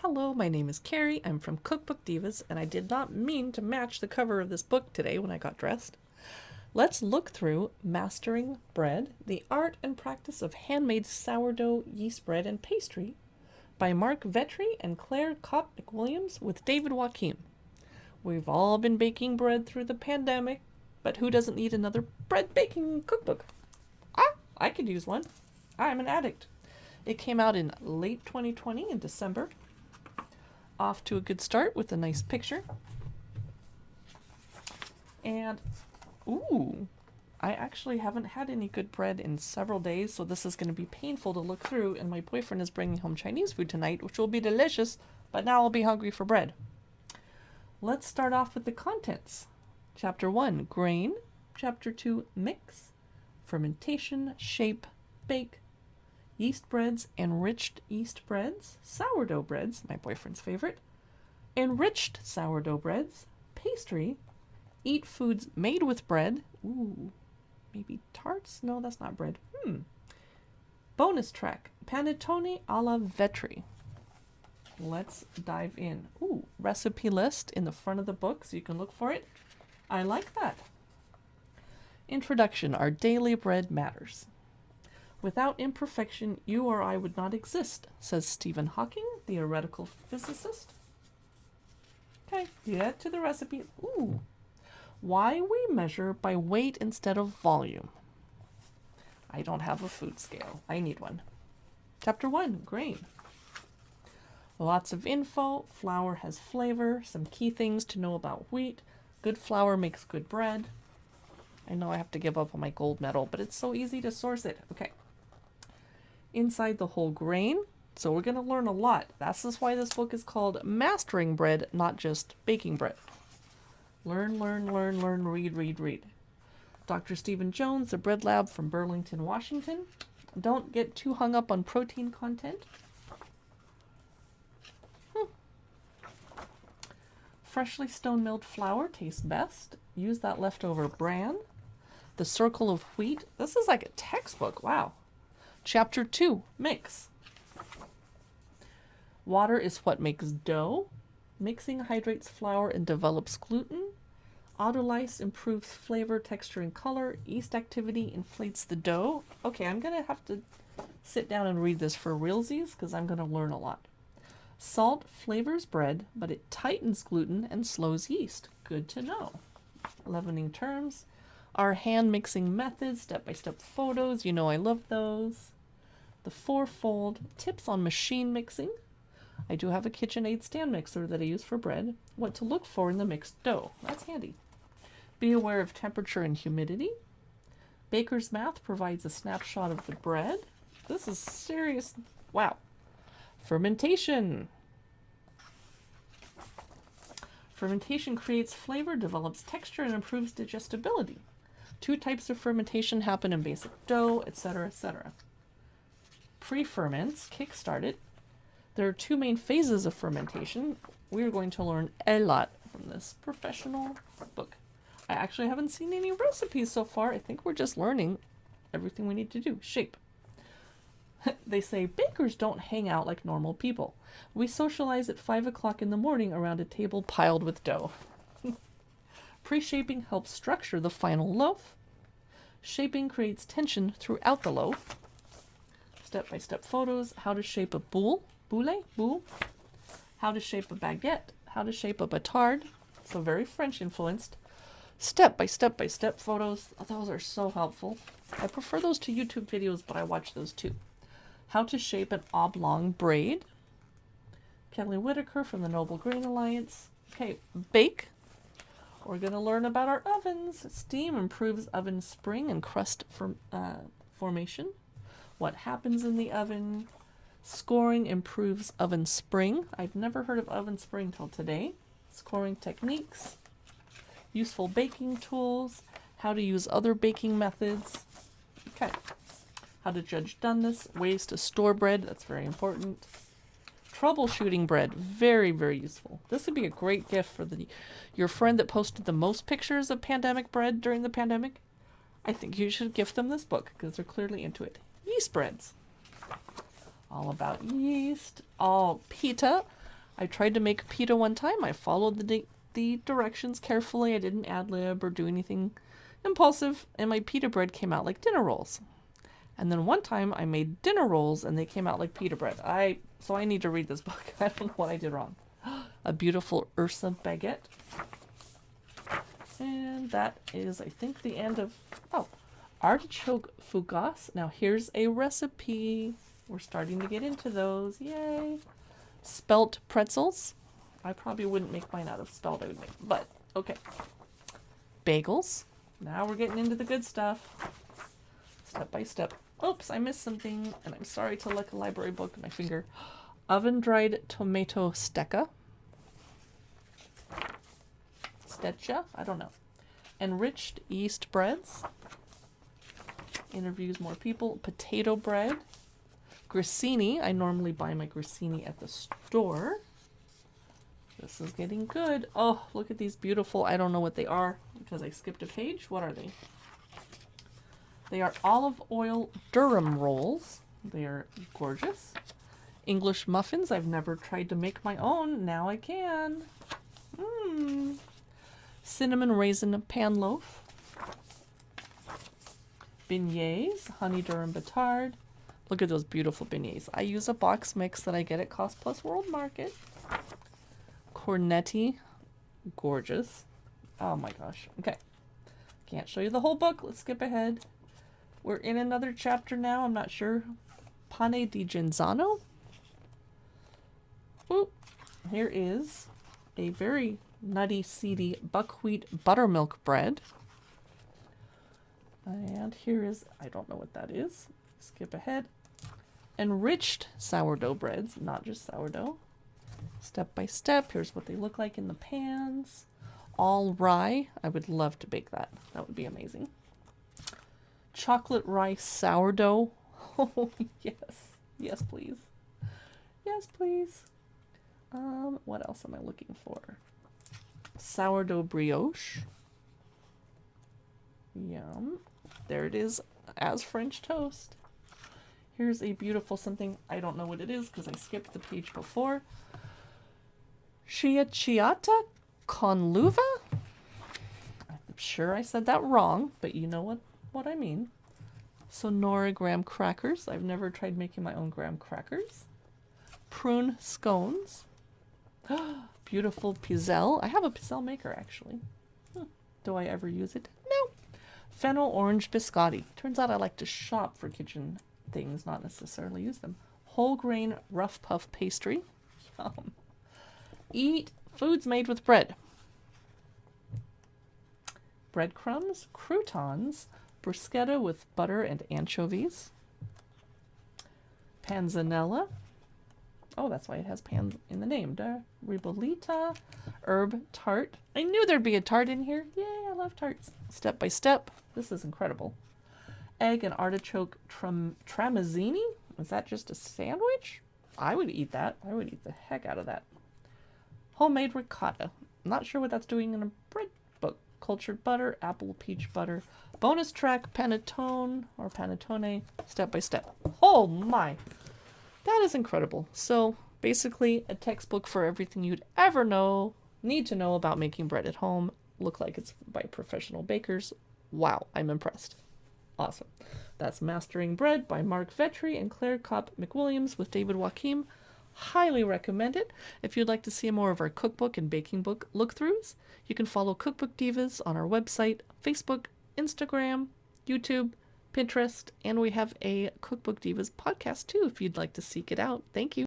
Hello, my name is Carrie. I'm from Cookbook Divas, and I did not mean to match the cover of this book today when I got dressed. Let's look through Mastering Bread, the Art and Practice of Handmade Sourdough, Yeast Bread, and Pastry by Marc Vetri and Kopp McWilliams with David Joachim. We've all been baking bread through the pandemic, but who doesn't need another bread baking cookbook? I could use one. I'm an addict. It came out in late 2020 in December. Off to a good start with a nice picture. And, I actually haven't had any good bread in several days, so this is going to be painful to look through, and my boyfriend is bringing home Chinese food tonight, which will be delicious, but now I'll be hungry for bread. Let's start off with the contents. Chapter 1, Grain. Chapter 2, Mix. Fermentation, Shape, Bake. Yeast breads, enriched yeast breads, sourdough breads, my boyfriend's favorite, enriched sourdough breads, pastry, eat foods made with bread, maybe tarts? No, that's not bread. Bonus track, panettone alla Vetri. Let's dive in. Recipe list in the front of the book so you can look for it. I like that. Introduction, our daily bread matters. Without imperfection, you or I would not exist, says Stephen Hawking, the theoretical physicist. Okay, get to the recipe. Why we measure by weight instead of volume. I don't have a food scale. I need one. Chapter 1, Grain. Lots of info. Flour has flavor. Some key things to know about wheat. Good flour makes good bread. I know I have to give up on my gold medal, but it's so easy to source it. Okay. Inside the whole grain. So we're going to learn a lot. That's just why this book is called Mastering Bread, not just Baking Bread. Learn, read. Dr. Stephen Jones, the Bread Lab from Burlington, Washington. Don't get too hung up on protein content. Freshly stone-milled flour tastes best. Use that leftover bran. The Circle of Wheat. This is like a textbook. Wow. Chapter 2, Mix. Water is what makes dough. Mixing hydrates flour and develops gluten. Autolyse improves flavor, texture, and color. Yeast activity inflates the dough. Okay, I'm going to have to sit down and read this for realsies because I'm going to learn a lot. Salt flavors bread, but it tightens gluten and slows yeast. Good to know. Leavening terms. Our hand mixing methods, step-by-step photos. You know I love those. The fourfold tips on machine mixing. I do have a KitchenAid stand mixer that I use for bread. What to look for in the mixed dough. That's handy. Be aware of temperature and humidity. Baker's Math provides a snapshot of the bread. This is serious. Wow. Fermentation. Fermentation creates flavor, develops texture, and improves digestibility. 2 types of fermentation happen in basic dough, etc., etc. Pre-ferments, kickstart it. There are 2 main phases of fermentation. We're going to learn a lot from this professional book. I actually haven't seen any recipes so far. I think we're just learning everything we need to do. Shape. They say bakers don't hang out like normal people. We socialize at 5 o'clock in the morning around a table piled with dough. Pre-shaping helps structure the final loaf. Shaping creates tension throughout the loaf. Step-by-step photos. How to shape a boule. How to shape a baguette. How to shape a batard. So very French influenced. Step-by-step photos. Those are so helpful. I prefer those to YouTube videos, but I watch those too. How to shape an oblong braid. Kelly Whitaker from the Noble Grain Alliance. Okay, bake. We're going to learn about our ovens. Steam improves oven spring and crust formation. What happens in the oven. Scoring improves oven spring. I've never heard of oven spring till today. Scoring techniques. Useful baking tools. How to use other baking methods. Okay. How to judge doneness. Ways to store bread. That's very important. Troubleshooting bread. Very, very useful. This would be a great gift for your friend that posted the most pictures of pandemic bread during the pandemic. I think you should gift them this book because they're clearly into it. Yeast breads. All about yeast. All Pita. I tried to make pita one time. I followed the directions carefully. I didn't ad-lib or do anything impulsive, and my pita bread came out like dinner rolls. And then one time I made dinner rolls and they came out like pita bread. So I need to read this book. I don't know what I did wrong. A beautiful Ursa baguette. And that is, I think, the end of, artichoke fougasse. Now here's a recipe. We're starting to get into those. Yay. Spelt pretzels. I probably wouldn't make mine out of spelt, but okay. Bagels. Now we're getting into the good stuff. Step by step. Oops, I missed something, and I'm sorry to lick a library book in my finger. Oven-dried tomato stecca. Stecca? I don't know. Enriched yeast breads. Interviews more people. Potato bread. Grissini. I normally buy my grissini at the store. This is getting good. Oh, look at these beautiful, I don't know what they are because I skipped a page. What are they? They are olive oil Durham rolls. They are gorgeous. English muffins. I've never tried to make my own. Now I can. Cinnamon raisin pan loaf. Beignets. Honey Durham Batard. Look at those beautiful beignets. I use a box mix that I get at Cost Plus World Market. Cornetti. Gorgeous. Oh my gosh. Okay. Can't show you the whole book. Let's skip ahead. We're in another chapter now. I'm not sure. Pane di Genzano. Ooh, here is a very nutty, seedy buckwheat buttermilk bread. And here is, I don't know what that is. Skip ahead. Enriched sourdough breads, not just sourdough. Step by step. Here's what they look like in the pans. All rye. I would love to bake that. That would be amazing. Chocolate rice sourdough. Oh, yes. Yes, please. Yes, please. What else am I looking for? Sourdough brioche. Yum. There it is as French toast. Here's a beautiful something. I don't know what it is because I skipped the page before. Schiacciata con l'uva. I'm sure I said that wrong, but you know what I mean. Sonora graham crackers. I've never tried making my own graham crackers. Prune scones. Beautiful pizzelle. I have a pizzelle maker actually. Do I ever use it? No. Fennel orange biscotti. Turns out I like to shop for kitchen things, not necessarily use them. Whole grain rough puff pastry. Yum. Eat foods made with bread. Breadcrumbs, croutons, bruschetta with butter and anchovies. Panzanella. Oh, that's why it has pan in the name. Ribollita, herb tart. I knew there'd be a tart in here. Yay, I love tarts. Step by step. This is incredible. Egg and artichoke tramezzini. Is that just a sandwich? I would eat that. I would eat the heck out of that. Homemade ricotta. I'm not sure what that's doing in a bread book. Cultured butter, apple peach butter. Bonus track, panettone or panettone, step by step. Oh my! That is incredible. So basically a textbook for everything you'd ever need to know about making bread at home. Look like it's by professional bakers. Wow, I'm impressed. Awesome. That's Mastering Bread by Marc Vetri and Claire Kopp McWilliams with David Joachim. Highly recommend it. If you'd like to see more of our cookbook and baking book look-throughs, you can follow Cookbook Divas on our website, Facebook, Instagram, YouTube, Pinterest, and we have a Cookbook Divas podcast too if you'd like to seek it out. Thank you.